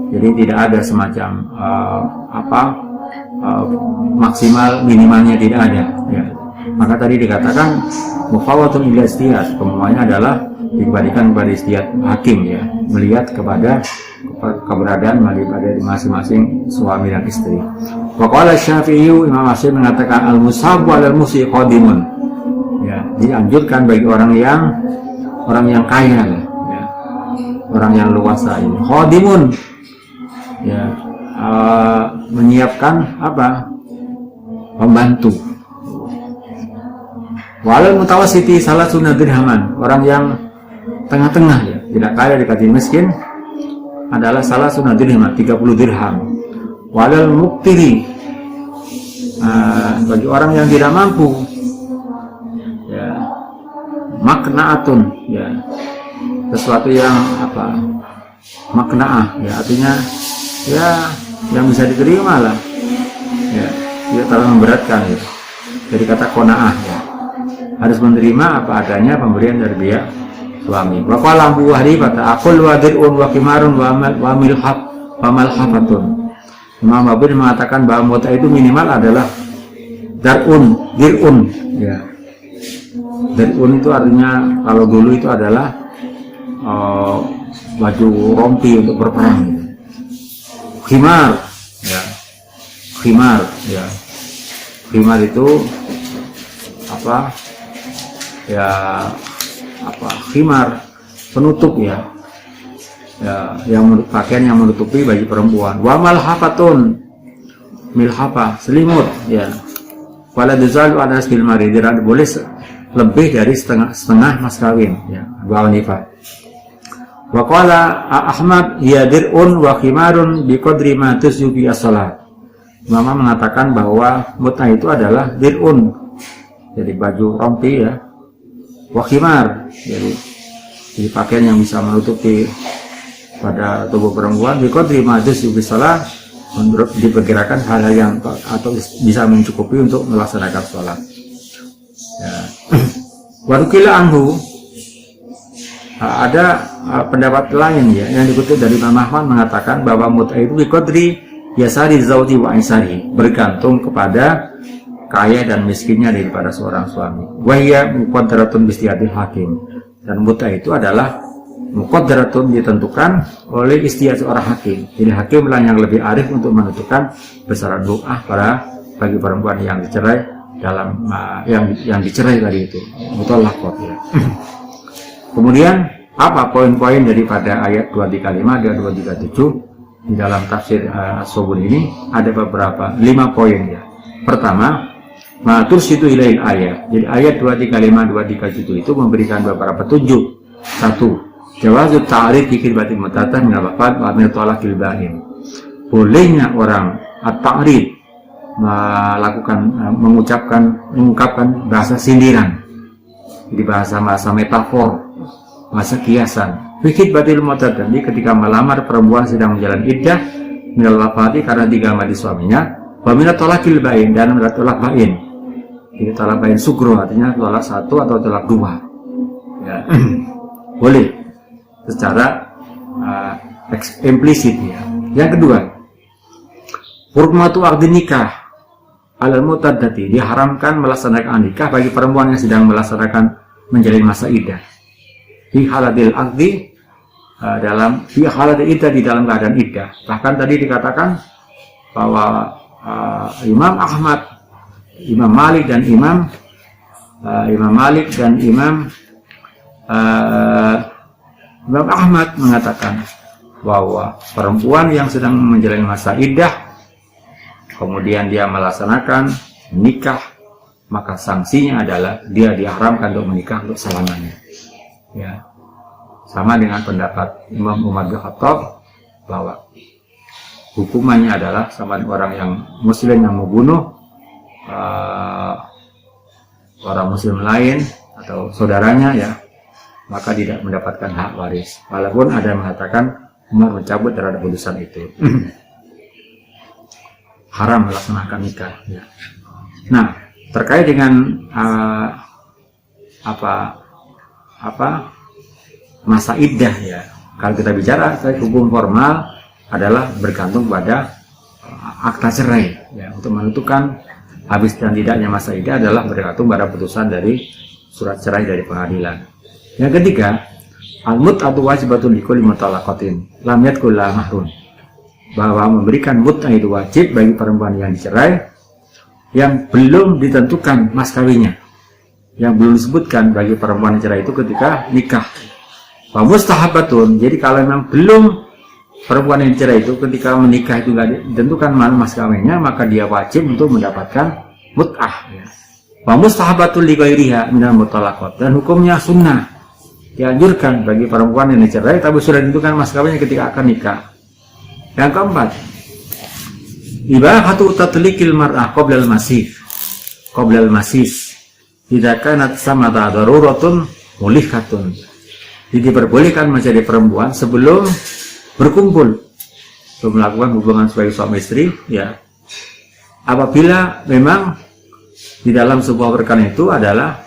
Jadi tidak ada semacam maksimal minimalnya, tidak ada ya. Maka tadi dikatakan mufawwatun ila istihad, semuanya adalah dikembalikan kepada istihad hakim ya, melihat kepada keberadaan daripada masing-masing suami dan istri. Wa qala Syafi'i, Imam Syafi'i mengatakan al-musabu al-musi qadimun ya, dianjurkan bagi orang yang kaya ya, orang yang luasa ini qadimun ya, menyiapkan apa, pembantu. Walal mutawassiti salasuna dirhaman, orang yang tengah-tengah ya, tidak kaya dikasih miskin adalah salasuna dirham, 30 dirham. Walal muqtiri, bagi orang yang tidak mampu ya, maknaatun ya, sesuatu yang apa, maknaah ya, artinya ya yang bisa diterima lah ya, tidak terlalu memberatkan ya. Jadi kata konaah ya, harus menerima apa adanya pemberian dari pihak suami. Wa qala Abu Hanifah aqul wa dir'un wa qimarun wa milhab wa malhafatun. Imam Abu mengatakan bahwa mut'ah itu minimal adalah dir'un ya. Dir'un itu artinya kalau dulu itu adalah baju rompi untuk berperang. Khimar ya, khimar ya, khimar itu apa ya, apa, khimar penutup ya, ya, yang pakaian yang menutupi bagi perempuan. Wa malhafatun, milhafah, selimut ya. Wala dizalu ada bil mari, tidak boleh lebih dari setengah mas kawin ya. Abu Hanifah. Wa qala Ahmad ya dir'un wa khimarun bi qadri ma tusyubi as-salat. Mama mengatakan bahwa mut'ah itu adalah dir'un, jadi baju rompi ya, wa khimar, jadi pakaian yang bisa menutupi pada tubuh perempuan biqadri madus bisalah, menurut diperkirakan hal-hal yang atau bisa mencukupi untuk melaksanakan sholat. Ya. Warukila anhu, ada pendapat lain ya yang dikutip dari Imam Ahmad mengatakan bahwa mut'ah itu biqadri yasari zauji wa aisari, bergantung kepada kaya dan miskinnya daripada seorang suami. Wahya muqaddaratun bistihadil hakim, dan mut'ah itu adalah muqaddaratun, ditentukan oleh istihad seorang hakim. Jadi hakim lah yang lebih arif untuk menentukan besaran mut'ah bagi perempuan yang dicerai dalam yang dicerai tadi itu mutallaqat ya. Kemudian apa poin-poin daripada ayat 235 dan 237 di dalam tafsir As-Subun ini? Ada beberapa 5 poin ya. Pertama, matur situ ilail ayat. Jadi ayat 235 237 itu memberikan beberapa petunjuk. 1. Jawazut ta'rif fi khidmatil mutatah min al-wafat wa min talaqil bain. Bolehnya orang at-ta'rif mengungkapkan bahasa sindiran. Jadi bahasa metafor, bahasa kiasan. Fikir batil mutatah, ketika melamar perempuan sedang menjalani iddah minal wafati karena tiga mati suaminya, wa min talaqil bain, dan tolak bain. Jadi tolak bain sugro artinya tolak 1 atau tolak 2. Ya. Boleh secara implisit ya. Yang kedua, hurmatu aqdi nikah alal mutaddati, diharamkan melaksanakan nikah bagi perempuan yang sedang melaksanakan menjalani masa iddah. Fi haladil aqdi, fi haladil iddah, di dalam keadaan iddah. Bahkan tadi dikatakan bahwa Imam Ahmad, Imam Malik dan Imam Ahmad mengatakan bahwa perempuan yang sedang menjalani masa iddah kemudian dia melaksanakan nikah, maka sanksinya adalah dia diharamkan untuk menikah untuk selamanya. Ya, sama dengan pendapat Imam Umar bin Khattab bahwa hukumannya adalah sama orang yang muslim yang membunuh orang muslim lain atau saudaranya ya, maka tidak mendapatkan hak waris. Walaupun ada yang mengatakan Umar mencabut terhadap putusan itu. Haram melaksanakan nikah ya. Nah, terkait dengan masa iddah ya, kalau kita bicara hukum formal adalah bergantung pada akta cerai ya. Untuk menentukan habis dan tidaknya masa iddah adalah bergantung pada putusan dari surat cerai dari pengadilan. Yang ketiga, al-mut'atu wajibatun likulli mutallaqatin lam yadkhul la mahrun, bahwa memberikan mut'ah itu wajib bagi perempuan yang dicerai yang belum ditentukan mas kawinnya, yang belum disebutkan bagi perempuan yang cerai itu ketika nikah. Wa mustahabatun, jadi kalau memang belum perempuan yang dicerai itu ketika menikah itu tidak ditentukan mas kawinnya, maka dia wajib untuk mendapatkan mut'ah ya. Wa mustahabatul li ghairiha minal mutallaqat, dan hukumnya sunnah, dianjurkan bagi perempuan yang dicerai tapi sudah ditentukan mas kawinnya ketika akan nikah. Yang keempat, ibahatu tatliqil mar'ah qabla al-masis idza kanat samata daruratun mulikhatun. Jadi diperbolehkan menjadi perempuan sebelum berkumpul, sebelum melakukan hubungan sebagai suami istri ya, apabila memang di dalam sebuah perkara itu adalah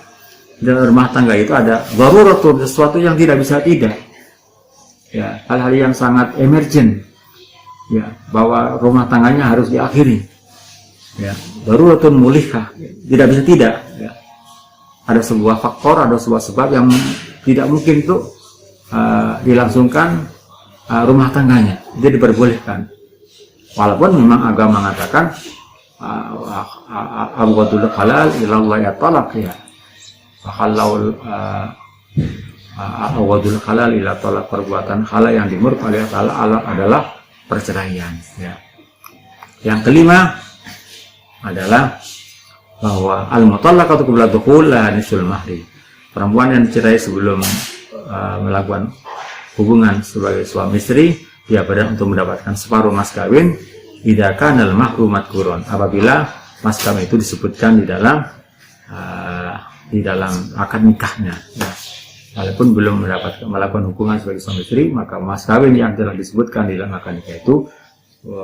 dalam rumah tangga itu ada daruratun, sesuatu yang tidak bisa tidak ya, hal-hal yang sangat emergen ya, bahwa rumah tangganya harus diakhiri ya, daruratun mulikah, tidak bisa tidak ya. Ada sebuah faktor, ada sebuah sebab yang tidak mungkin itu dilangsungkan rumah tangganya, itu diperbolehkan. Walaupun memang agama mengatakan abghadul halal ilallah ya talaq ya, halal abghadul halal ila talaq, perbuatan halal yang dimurka oleh Allah adalah perceraian ya. Yang kelima adalah bahwa al-mutallaqatu qabla dukhul la nisul mahri, perempuan yang dicerai sebelum melakukan hubungan sebagai suami istri dia berhak untuk mendapatkan separuh mas kawin idza kana al-mahru madhkuran, apabila mas kawin itu disebutkan di dalam akad nikahnya ya. walaupun belum melakukan hubungan sebagai suami istri, maka mas kawin yang telah disebutkan di dalam akad nikah itu,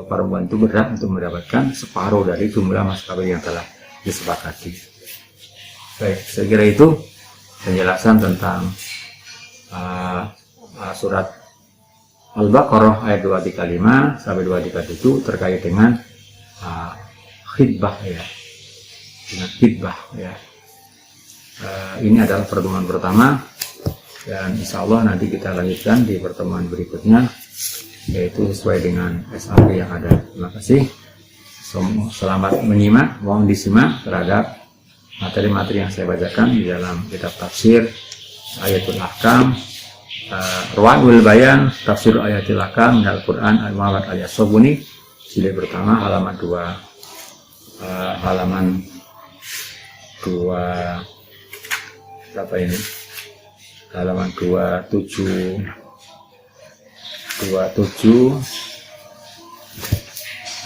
perempuan itu berhak untuk mendapatkan separuh dari jumlah mas kawin yang telah disepakati. Baik, saya kira itu penjelasan tentang surat Al-Baqarah ayat 235 sampai 237 terkait dengan khitbah ya, dengan khitbah ya. Ini adalah pertemuan pertama, dan insya Allah nanti kita lanjutkan di pertemuan berikutnya, yaitu sesuai dengan SAP yang ada. Terima kasih. Selamat menyimak, mohon disimak terhadap materi-materi yang saya bacakan di dalam kitab tafsir Ayatul Ahkam, Ruwaul Bayan, Tafsir Ayatul Ahkam dari Al-Quran Al-Muhammad Al-Yasobuni, jilid pertama halaman 2 berapa ini? Halaman 27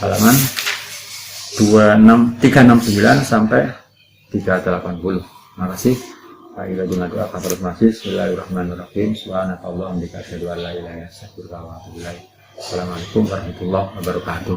halaman 369 sampai 380. Terima kasih. Kita dengan doa kafaratul majlis. Bismillahirrahmanirrahim. Subhanakallahumma wa bihamdika asyhadu an la ilaha illa anta astaghfiruka wa atubu ilaik. Assalamualaikum warahmatullahi wabarakatuh.